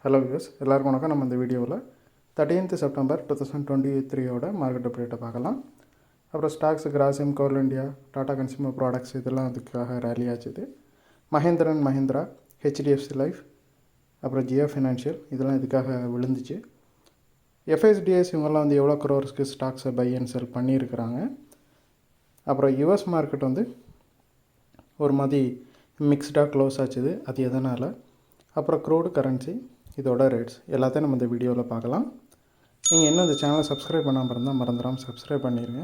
Hello views, எல்லாருக்கும் வணக்கம். நம்ம இந்த வீடியோவில் 13th September 2023 மார்க்கெட் அப்டேட்டை பார்க்கலாம். அப்புறம் ஸ்டாக்ஸ், கிராசிம், கோல் இண்டியா, டாடா கன்சியூமர் ப்ராடக்ட்ஸ் இதெல்லாம் அதுக்காக ரேலி ஆச்சுது. மஹிந்திரா, ஹெச்டிஎஃப்சி லைஃப், அப்புறம் ஜியோ ஃபினான்ஷியல் இதெல்லாம் இதுக்காக விழுந்துச்சு. எஃப்எஸ்டிஎஸ் இவங்கெல்லாம் வந்து எவ்வளோ க்ரோர்ஸ்க்கு ஸ்டாக்ஸை பை அண்ட் செல் பண்ணியிருக்கிறாங்க. அப்புறம் யுஎஸ் மார்க்கெட் வந்து ஒரு மாதிரி மிக்ஸ்டாக க்ளோஸ் ஆச்சுது. அது எதனால்? அப்புறம் க்ரூடு, கரன்சி, இதோட ரேட்ஸ் எல்லாத்தையும் நம்ம இந்த வீடியோவில் பார்க்கலாம். நீங்கள் இன்னும் இந்த சேனலை சப்ஸ்கிரைப் பண்ணாமல் இருந்தால் மறந்துடாமல் சப்ஸ்கிரைப் பண்ணிடுங்க.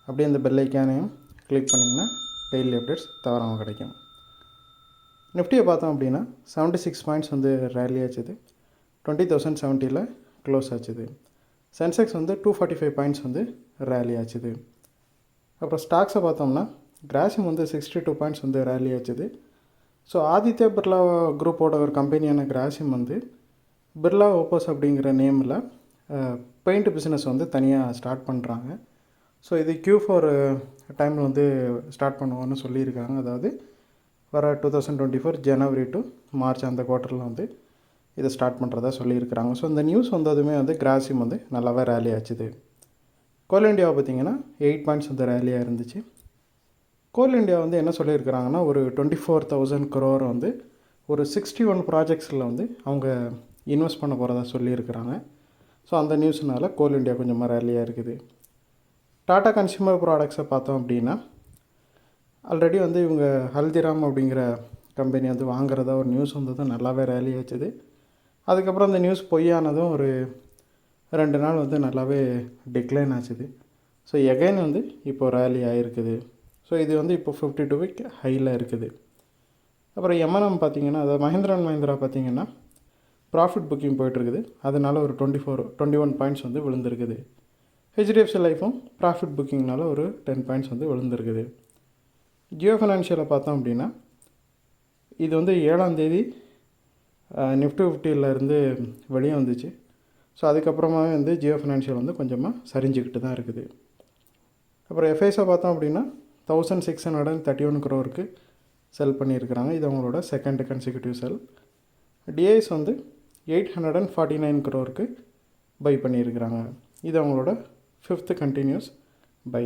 அப்படியே இந்த பெல் ஐக்கானையும் கிளிக் பண்ணிங்கன்னா டெய்லி அப்டேட்ஸ் தவறாமல் கிடைக்கும். நிஃப்டியை பார்த்தோம் அப்படின்னா 76 பாயிண்ட்ஸ் வந்து ரேலி ஆச்சுது. 20,070 க்ளோஸ் ஆச்சுது. சென்செக்ஸ் வந்து 245 பாயிண்ட்ஸ் வந்து ரேலி ஆச்சுது. அப்புறம் ஸ்டாக்ஸை பார்த்தோம்னா கிராசிம் வந்து 62 பாயிண்ட்ஸ் வந்து ரேலி ஆச்சுது. ஸோ ஆதித்யா பிர்லா குரூப்போட ஒரு கம்பெனியான கிராசிம் வந்து பிர்லா ஓப்போஸ் அப்படிங்கிற நேமில் பெயிண்ட் பிஸ்னஸ் வந்து தனியாக ஸ்டார்ட் பண்ணுறாங்க. ஸோ இது Q4 டைமில் வந்து ஸ்டார்ட் பண்ணுவோன்னு சொல்லியிருக்காங்க. அதாவது வர 2024 ஜனவரி டு மார்ச் அந்த குவார்ட்டரில் வந்து இதை ஸ்டார்ட் பண்ணுறதா சொல்லியிருக்கிறாங்க. ஸோ இந்த நியூஸ் வந்ததுமே வந்து கிராசிம் வந்து நல்லாவே ரேலி ஆச்சுது. கோல் இண்டியாவை பார்த்திங்கன்னா 8 பாயிண்ட்ஸ் வந்து ரேலியாக இருந்துச்சு. கோல் இண்டியா வந்து என்ன சொல்லியிருக்கிறாங்கன்னா ஒரு 24,000 crore வந்து ஒரு 61 ப்ராஜெக்ட்ஸில் வந்து அவங்க இன்வெஸ்ட் பண்ண போகிறதா சொல்லியிருக்கிறாங்க. ஸோ அந்த நியூஸ்னால் கோல் இண்டியா கொஞ்சமாக ரேலியாக இருக்குது. டாடா கன்சியூமர் ப்ராடக்ட்ஸை பார்த்தோம் அப்படின்னா ஆல்ரெடி வந்து இவங்க ஹல்திராம் அப்படிங்கிற கம்பெனி வந்து வாங்குறதா ஒரு நியூஸ் வந்ததும் நல்லாவே ரேலி ஆச்சுது. அதுக்கப்புறம் அந்த நியூஸ் பொய்யானதும் ஒரு 2 நாள் வந்து நல்லாவே டிக்ளைன் ஆச்சுது. ஸோ எகைன் வந்து இப்போது ரேலி ஆகிருக்குது. ஸோ இது வந்து இப்போ 52 வீக் ஹையில் இருக்குது. அப்புறம் எம்என்எம் பார்த்திங்கன்னா, அதாவது மஹிந்திரா பார்த்திங்கன்னா ப்ராஃபிட் புக்கிங் போய்ட்டுருக்குது. அதனால் ஒரு 21 பாயிண்ட்ஸ் வந்து விழுந்திருக்குது. ஹெச்டிஎஃப்சி லைஃபும் ப்ராஃபிட் புக்கிங்னால ஒரு 10 பாயிண்ட்ஸ் வந்து விழுந்திருக்குது. ஜியோ ஃபினான்ஷியலை பார்த்தோம் அப்படின்னா இது வந்து 7ஆம் தேதி நிஃப்டி 50 வெளியே வந்துச்சு. ஸோ அதுக்கப்புறமாவே வந்து ஜியோ ஃபினான்ஷியல் வந்து கொஞ்சமாக சரிஞ்சிக்கிட்டு தான் இருக்குது. அப்புறம் எஃப்ஐஸை பார்த்தோம் அப்படின்னா 1631 crore செல் பண்ணியிருக்கிறாங்க. இது அவங்களோட செகண்ட் கன்சிக்யூட்டிவ் செல். டிஐஸ் வந்து 849 crore பை பண்ணியிருக்கிறாங்க. இது அவங்களோட 5th கண்டினியூஸ் பை.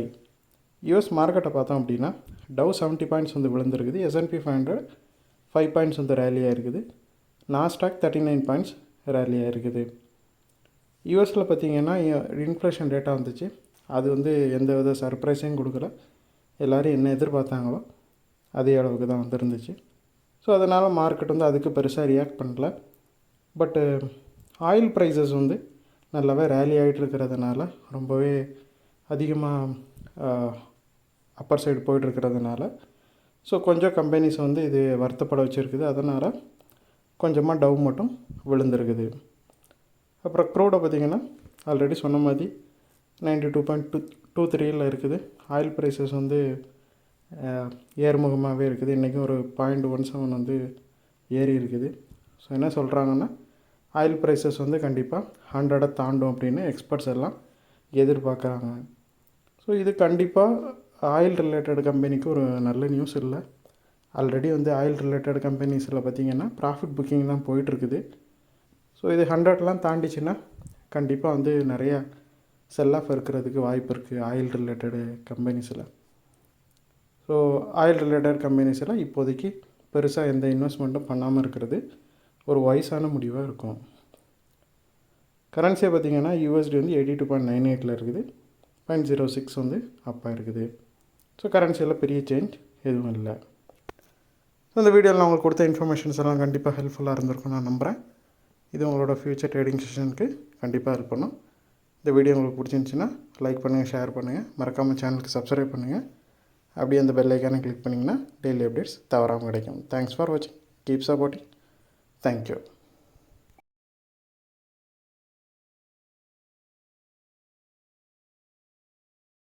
யூஎஸ் மார்க்கெட்டை பார்த்தோம் அப்படின்னா டவ் 70 பாயிண்ட்ஸ் வந்து விழுந்திருக்குது. S&P 500 5 பாயிண்ட்ஸ் வந்து ரேலியாக இருக்குது. நாஸ்டாக் 39 பாயிண்ட்ஸ் ரேலியாக இருக்குது. யூஎஸில் பார்த்திங்கன்னா இன்ஃப்ளேஷன் டேட்டா வந்துச்சு. அது வந்து எந்த வித சர்ப்ரைஸையும் கொடுக்கல. எல்லோரும் என்ன எதிர்பார்த்தாங்களோ அதே அளவுக்கு தான் வந்துருந்துச்சு. ஸோ அதனால் மார்க்கெட் வந்து அதுக்கு பெருசாக ரியாக்ட் பண்ணல. பட்டு ஆயில் ப்ரைஸஸ் வந்து நல்லாவே ரேலி ஆகிட்டு இருக்கிறதுனால, ரொம்பவே அதிகமாக அப்பர் சைடு போய்ட்டுருக்கிறதுனால ஸோ கொஞ்சம் கம்பெனிஸ் வந்து இது வருத்தப்பட வச்சுருக்குது. அதனால் கொஞ்சமாக டவ் மட்டும் விழுந்திருக்குது. அப்புறம் க்ரூடை பார்த்திங்கன்னா ஆல்ரெடி சொன்ன மாதிரி 92.23 இருக்குது. ஆயில் ப்ரைஸஸ் வந்து ஏறுமுகமாகவே இருக்குது. இன்றைக்கும் ஒரு 0.17 வந்து ஏறி இருக்குது. ஸோ என்ன சொல்கிறாங்கன்னா ஆயில் ப்ரைஸஸ் வந்து கண்டிப்பாக 100 தாண்டும் அப்படின்னு எக்ஸ்பர்ட்ஸ் எல்லாம் எதிர்பார்க்குறாங்க. ஸோ இது கண்டிப்பாக ஆயில் ரிலேட்டட் கம்பெனிக்கு ஒரு நல்ல நியூஸ் இல்லை. ஆல்ரெடி வந்து ஆயில் ரிலேட்டட் கம்பெனிஸில் பார்த்திங்கன்னா ப்ராஃபிட் புக்கிங் தான் போயிட்டுருக்குது. ஸோ இது 100 தாண்டிச்சுன்னா கண்டிப்பாக வந்து நிறையா செல் ஆஃப் இருக்கிறதுக்கு வாய்ப்பு இருக்குது ஆயில் ரிலேட்டடு கம்பெனிஸில். ஸோ ஆயில் ரிலேட்டட் கம்பெனிஸில் இப்போதைக்கு பெருசாக எந்த இன்வெஸ்ட்மெண்ட்டும் பண்ணாமல் இருக்கிறது ஒரு வயசான முடிவாக இருக்கும். கரன்சியை பார்த்திங்கன்னா USD வந்து 82.98 இருக்குது. 0.06 வந்து அப்பாக இருக்குது. ஸோ கரன்சியில் பெரிய சேஞ்ச் எதுவும் இல்லை. ஸோ இந்த வீடியோவில் நான் உங்களுக்கு கொடுத்த இன்ஃபர்மேஷன்ஸ் எல்லாம் கண்டிப்பாக ஹெல்ப்ஃபுல்லாக இருந்திருக்கும் நான் நம்புகிறேன். இது உங்களோட ஃப்யூச்சர் ட்ரேடிங் செஷனுக்கு கண்டிப்பாக ஹெல்ப் பண்ணும். இந்த வீடியோ உங்களுக்கு பிடிச்சிருந்துச்சின்னா லைக் பண்ணுங்கள், ஷேர் பண்ணுங்கள், மறக்காமல் சேனலுக்கு சப்ஸ்கிரைப் பண்ணுங்கள். அப்படியே அந்த பெல் ஐக்கானை கிளிக் பண்ணிங்கன்னா டெய்லி அப்டேட்ஸ் தவறாமல் கிடைக்கும். தேங்க்ஸ் ஃபார் வாட்சிங். Keep supporting. தேங்க்யூ.